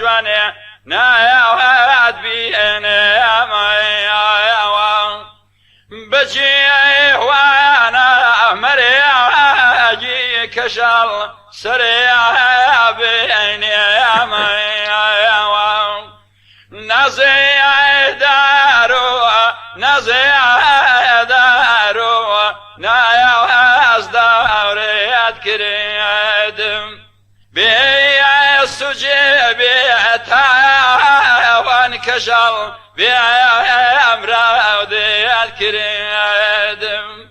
جواني نايوات بينا مايوا بجي وانا مرياجي كشل سريع بيني مايوا نزيع دارو نزيع دارو نايواز دوريات كريدم بيا السجي بيتها وانكشل بيا امراضي الكريدم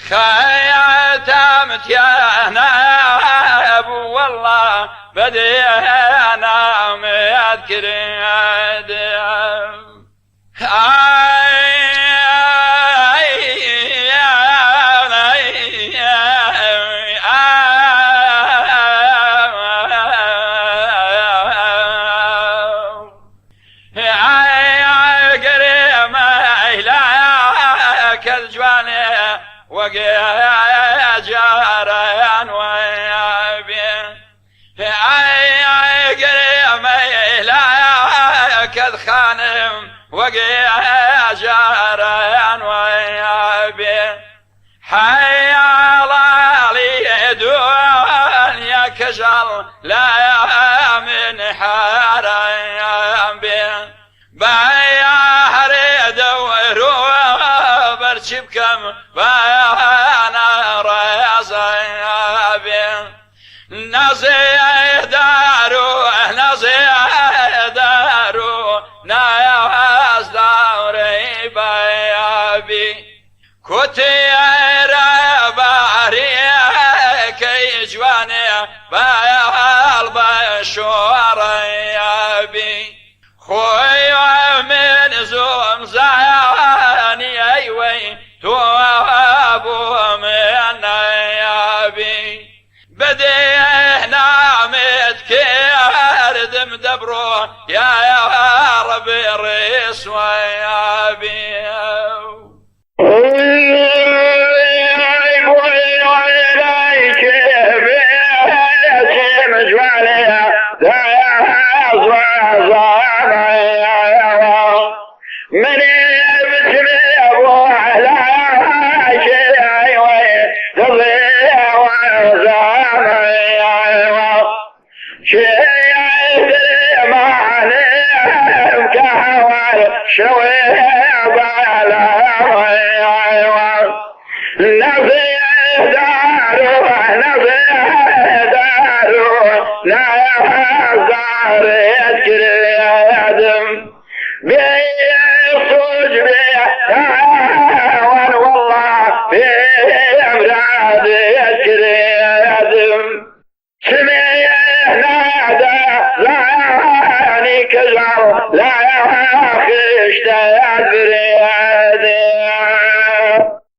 خيات امتيانا ابو والله بدي انا مذكريدم وقيا جاران ويابين قريم لا كذ خانم وقيا جاران ويابين حي على لي دنيا كشل لا من حرام بين بايا هريد وروح برشبكم بانا رازيابين نزيه دارو نزيه دارو نايواز دوري بايابي كتي رباري كي جواني بايا البشوريابي خوي من زوم زاني ايوي تو ابو من يابي بديه نامت كردم دبرو يا ربي ريس ويابي من يبتلي ابوه لا شيء ويضيع وزام شيء يدري ما عليهم كهوال شوي بالا نبي دارو نبي دارو لا يهزار يذكر يدم بيصوج بيهوان والله بأمراض يذكر يدم سميه نادى لا يعني كزر لا يخشت يذكر يدم